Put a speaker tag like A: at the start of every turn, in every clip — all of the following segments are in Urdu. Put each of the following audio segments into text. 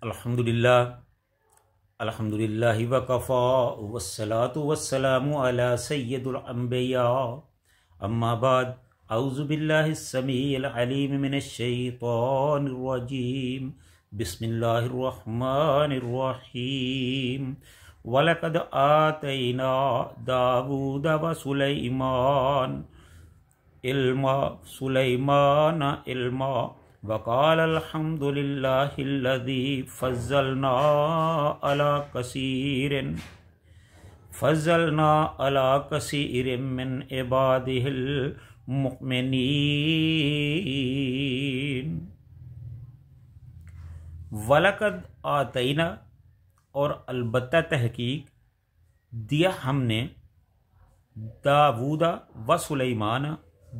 A: الحمدللہ وکفا والصلاة والسلام علی سید الانبیاء اما بعد اعوذ باللہ السمیع العلیم من الشیطان الرجیم بسم اللہ الرحمن الرحیم وَلَقَدْ آتَيْنَا دَاوُودَ وَسُلَيْمَانَ علما وقال الحمد لله الذي فضلنا على كثير من عباده المؤمنين. وَلَقَدْ آتَيْنَا اور البتہ تحقیق دیا ہم نے داود و سلیمان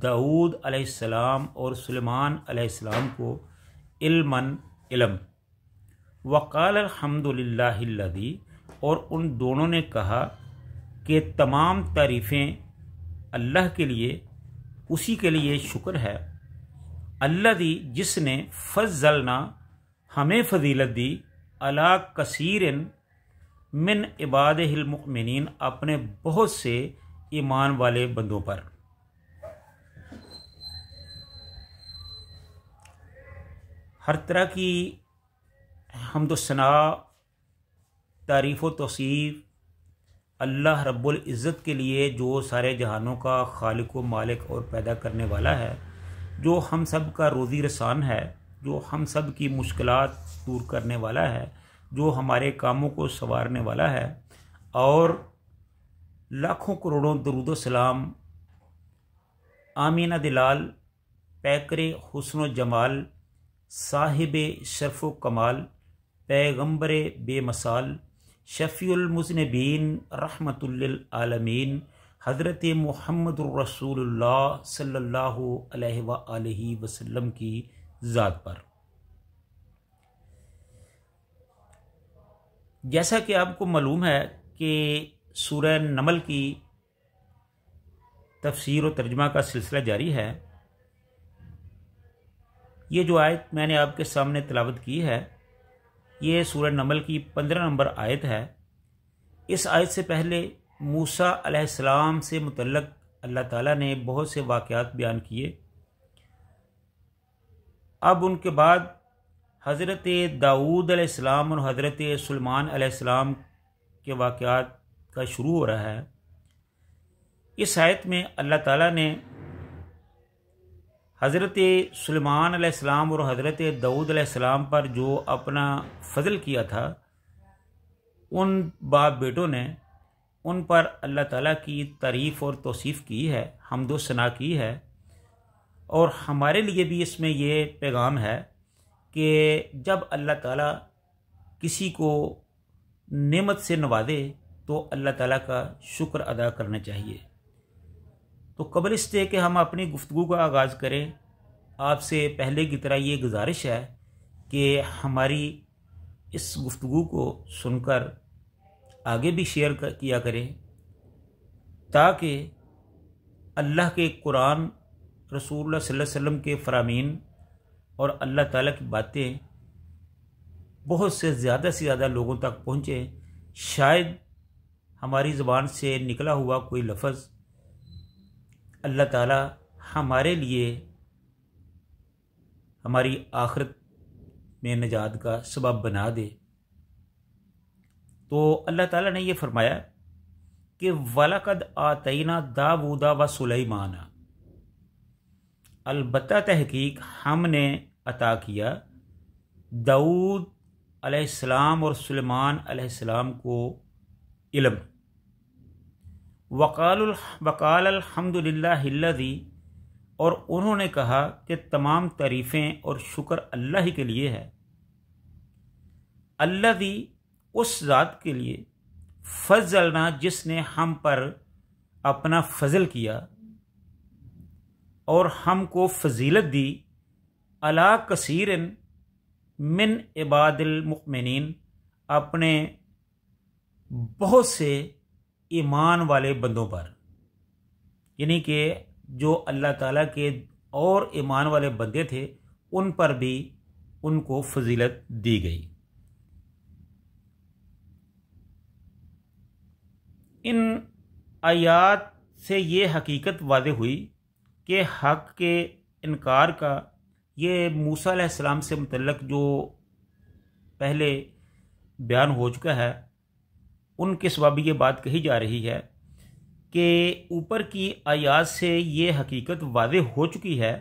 A: داود علیہ السلام اور سلیمان علیہ السلام کو علم وقال الحمد للہ الذی اور ان دونوں نے کہا کہ تمام تعریفیں اللہ کے لیے، اسی کے لیے شکر ہے، الذی جس نے فضلنا ہمیں فضیلت دی علی کثیر من عبادہ المؤمنین اپنے بہت سے ایمان والے بندوں پر. ہر طرح کی حمد و ثنا، تعریف و توصیف اللہ رب العزت کے لیے، جو سارے جہانوں کا خالق و مالک اور پیدا کرنے والا ہے، جو ہم سب کا روزی رسان ہے، جو ہم سب کی مشکلات دور کرنے والا ہے، جو ہمارے کاموں کو سنوارنے والا ہے، اور لاکھوں کروڑوں درود و سلام آمینہ دلال، پیکر حسن و جمال، صاحب شرف و کمال، پیغمبر بے مثال، شفیع المذنبین، رحمت للعالمین، حضرت محمد الرسول اللہ صلی اللہ علیہ وآلہ وسلم کی ذات پر. جیسا کہ آپ کو معلوم ہے کہ سورہ نمل کی تفسیر و ترجمہ کا سلسلہ جاری ہے. یہ جو آیت میں نے آپ کے سامنے تلاوت کی ہے، یہ سورہ نمل کی 15 نمبر آیت ہے. اس آیت سے پہلے موسیٰ علیہ السلام سے متعلق اللہ تعالیٰ نے بہت سے واقعات بیان کیے. اب ان کے بعد حضرت داؤد علیہ السلام اور حضرت سلیمان علیہ السلام کے واقعات کا شروع ہو رہا ہے. اس آیت میں اللہ تعالیٰ نے حضرت سلیمان علیہ السلام اور حضرت داؤد علیہ السلام پر جو اپنا فضل کیا تھا، ان باپ بیٹوں نے ان پر اللہ تعالیٰ کی تعریف اور توصیف کی ہے، حمد و ثنا کی ہے. اور ہمارے لیے بھی اس میں یہ پیغام ہے کہ جب اللہ تعالیٰ کسی کو نعمت سے نوازے تو اللہ تعالیٰ کا شکر ادا کرنا چاہیے. تو قبل اس سے کہ ہم اپنی گفتگو کا آغاز کریں، آپ سے پہلے کی طرح یہ گزارش ہے کہ ہماری اس گفتگو کو سن کر آگے بھی شیئر کیا کریں، تاکہ اللہ کے قرآن، رسول اللہ صلی اللہ علیہ وسلم کے فرامین اور اللہ تعالیٰ کی باتیں بہت سے زیادہ لوگوں تک پہنچے. شاید ہماری زبان سے نکلا ہوا کوئی لفظ اللہ تعالیٰ ہمارے لیے ہماری آخرت میں نجات کا سبب بنا دے. تو اللہ تعالیٰ نے یہ فرمایا کہ وَلَقَدْ آتَيْنَا دَاوُودَ وَسُلَيْمَانَ، البتہ تحقیق ہم نے عطا کیا داؤد علیہ السلام اور سلیمان علیہ السلام کو علم. وقال الحمد للہ الذی اور انہوں نے کہا کہ تمام تعریفیں اور شکر اللہ ہی کے لیے ہے، الذی اس ذات کے لیے، فضلنا جس نے ہم پر اپنا فضل کیا اور ہم کو فضیلت دی، علی کثیر من عباد المؤمنین اپنے بہت سے ایمان والے بندوں پر. یعنی کہ جو اللہ تعالیٰ کے اور ایمان والے بندے تھے ان پر بھی ان کو فضیلت دی گئی. ان آیات سے یہ حقیقت واضح ہوئی کہ حق کے انکار کا یہ موسیٰ علیہ السلام سے متعلق جو پہلے بیان ہو چکا ہے ان کے سبب یہ بات کہی جا رہی ہے کہ اوپر کی آیات سے یہ حقیقت واضح ہو چکی ہے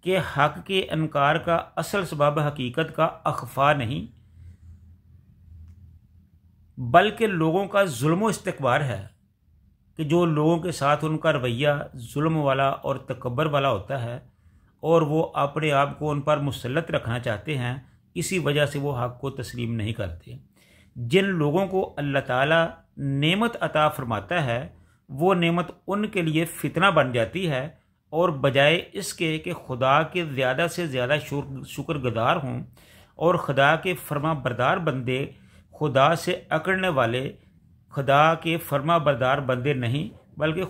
A: کہ حق کے انکار کا اصل سبب حقیقت کا اخفا نہیں بلکہ لوگوں کا ظلم و استکبار ہے، کہ جو لوگوں کے ساتھ ان کا رویہ ظلم والا اور تکبر والا ہوتا ہے اور وہ اپنے آپ کو ان پر مسلط رکھنا چاہتے ہیں، اسی وجہ سے وہ حق کو تسلیم نہیں کرتے۔ جن لوگوں کو اللہ تعالیٰ نعمت عطا فرماتا ہے وہ نعمت ان کے لیے فتنہ بن جاتی ہے، اور بجائے اس کے کہ خدا کے زیادہ سے زیادہ شکر گزار ہوں اور خدا کے فرما بردار بندے خدا سے اکڑنے والے خدا کے فرما بردار بندے نہیں بلکہ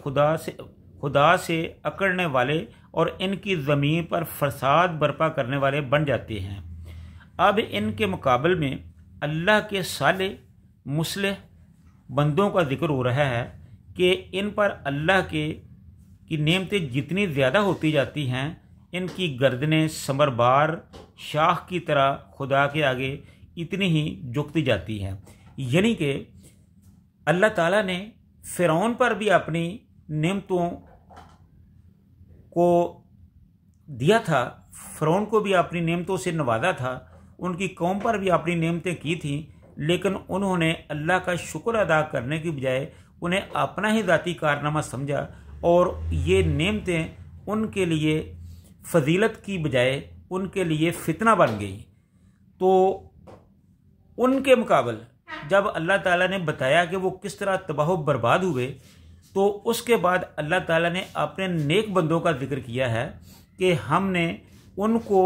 A: خدا سے اکڑنے والے اور ان کی زمین پر فساد برپا کرنے والے بن جاتے ہیں۔ اب ان کے مقابل میں اللہ کے صالح مصلح بندوں کا ذکر ہو رہا ہے کہ ان پر اللہ کی نعمتیں جتنی زیادہ ہوتی جاتی ہیں ان کی گردنیں ثمربار شاخ کی طرح خدا کے آگے اتنی ہی جھکتی جاتی ہیں۔ یعنی کہ اللہ تعالیٰ نے فرعون پر بھی اپنی نعمتوں کو دیا تھا، فرعون کو بھی اپنی نعمتوں سے نوازا تھا، ان کی قوم پر بھی اپنی نعمتیں کی تھیں، لیکن انہوں نے اللہ کا شکر ادا کرنے کی بجائے انہیں اپنا ہی ذاتی کارنامہ سمجھا اور یہ نعمتیں ان کے لیے فضیلت کی بجائے ان کے لیے فتنہ بن گئی۔ تو ان کے مقابل جب اللہ تعالیٰ نے بتایا کہ وہ کس طرح تباہ و برباد ہوئے تو اس کے بعد اللہ تعالیٰ نے اپنے نیک بندوں کا ذکر کیا ہے کہ ہم نے ان کو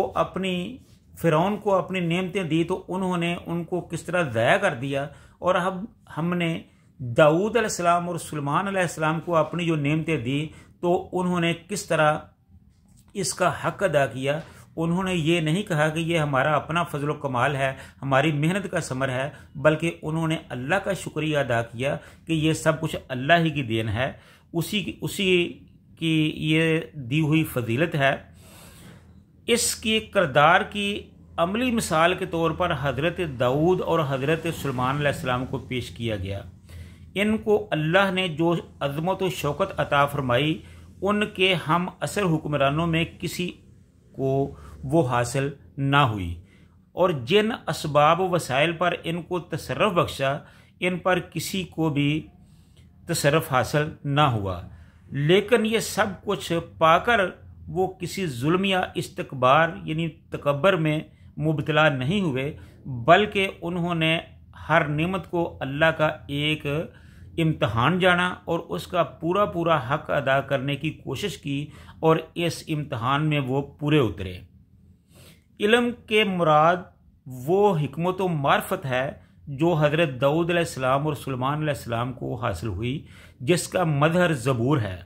A: فرعون کو اپنی نعمتیں دی تو انہوں نے ان کو کس طرح ضائع کر دیا، اور ہم نے داؤد علیہ السلام اور سلیمان علیہ السلام کو اپنی جو نعمتیں دی تو انہوں نے کس طرح اس کا حق ادا کیا۔ انہوں نے یہ نہیں کہا کہ یہ ہمارا اپنا فضل و کمال ہے، ہماری محنت کا ثمر ہے، بلکہ انہوں نے اللہ کا شکریہ ادا کیا کہ یہ سب کچھ اللہ ہی کی دین ہے، اسی کی یہ دی ہوئی فضیلت ہے۔ اس کی کردار کی عملی مثال کے طور پر حضرت داؤد اور حضرت سلیمان علیہ السلام کو پیش کیا گیا۔ ان کو اللہ نے جو عظمت و شوکت عطا فرمائی ان کے ہم اثر حکمرانوں میں کسی کو وہ حاصل نہ ہوئی، اور جن اسباب و وسائل پر ان کو تصرف بخشا ان پر کسی کو بھی تصرف حاصل نہ ہوا، لیکن یہ سب کچھ پا کر وہ کسی ظلم یا استکبار یعنی تکبر میں مبتلا نہیں ہوئے، بلکہ انہوں نے ہر نعمت کو اللہ کا ایک امتحان جانا اور اس کا پورا حق ادا کرنے کی کوشش کی، اور اس امتحان میں وہ پورے اترے۔ علم کے مراد وہ حکمت و معرفت ہے جو حضرت داؤد علیہ السلام اور سلیمان علیہ السلام کو حاصل ہوئی، جس کا مظہر زبور ہے،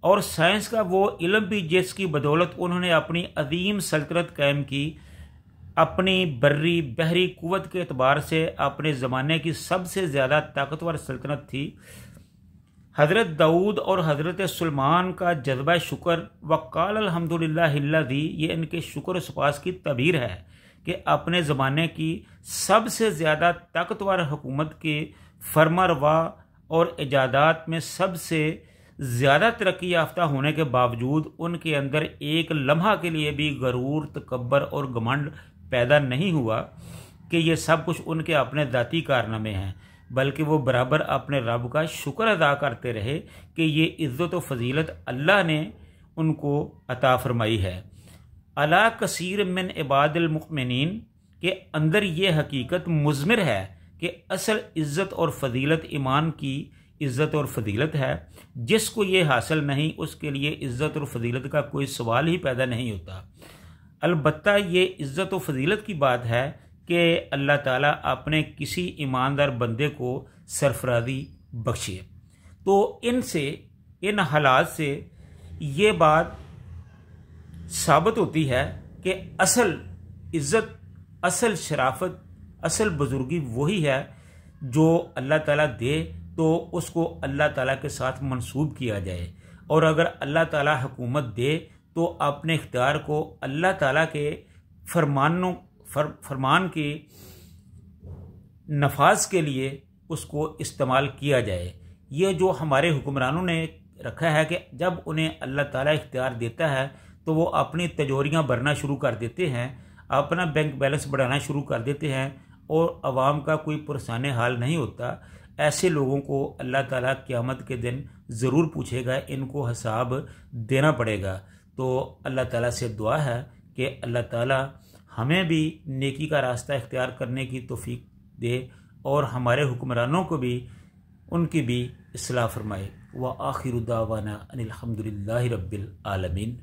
A: اور سائنس کا وہ علم بھی جس کی بدولت انہوں نے اپنی عظیم سلطنت قائم کی، اپنی بری بحری قوت کے اعتبار سے اپنے زمانے کی سب سے زیادہ طاقتور سلطنت تھی۔ حضرت داؤد اور حضرت سلیمان کا جذبہ شکر وقال الحمدللہ الذی، یہ ان کے شکر و سپاس کی تعبیر ہے کہ اپنے زمانے کی سب سے زیادہ طاقتور حکومت کے فرما روا اور ایجادات میں سب سے زیادہ ترقی یافتہ ہونے کے باوجود ان کے اندر ایک لمحہ کے لیے بھی غرور، تکبر اور گھمنڈ پیدا نہیں ہوا کہ یہ سب کچھ ان کے اپنے ذاتی کارنامے ہیں، بلکہ وہ برابر اپنے رب کا شکر ادا کرتے رہے کہ یہ عزت و فضیلت اللہ نے ان کو عطا فرمائی ہے۔ علی کثیر من عباد المؤمنین کے اندر یہ حقیقت مضمر ہے کہ اصل عزت اور فضیلت ایمان کی عزت اور فضیلت ہے، جس کو یہ حاصل نہیں اس کے لیے عزت اور فضیلت کا کوئی سوال ہی پیدا نہیں ہوتا۔ البتہ یہ عزت و فضیلت کی بات ہے کہ اللہ تعالیٰ اپنے کسی ایماندار بندے کو سرفرازی بخشے۔ تو ان حالات سے یہ بات ثابت ہوتی ہے کہ اصل عزت، اصل شرافت، اصل بزرگی وہی ہے جو اللہ تعالیٰ دے تو اس کو اللہ تعالیٰ کے ساتھ منسوب کیا جائے، اور اگر اللہ تعالیٰ حکومت دے تو اپنے اختیار کو اللہ تعالیٰ کے فرمان کے نفاذ کے لیے اس کو استعمال کیا جائے۔ یہ جو ہمارے حکمرانوں نے رکھا ہے کہ جب انہیں اللہ تعالیٰ اختیار دیتا ہے تو وہ اپنی تجوریاں بھرنا شروع کر دیتے ہیں، اپنا بینک بیلنس بڑھانا شروع کر دیتے ہیں، اور عوام کا کوئی پرسان حال نہیں ہوتا۔ ایسے لوگوں کو اللہ تعالیٰ قیامت کے دن ضرور پوچھے گا، ان کو حساب دینا پڑے گا۔ تو اللہ تعالیٰ سے دعا ہے کہ اللہ تعالیٰ ہمیں بھی نیکی کا راستہ اختیار کرنے کی توفیق دے، اور ہمارے حکمرانوں کو بھی ان کی بھی اصلاح فرمائے۔ وآخر دعوانا ان الحمد للہ رب العالمین۔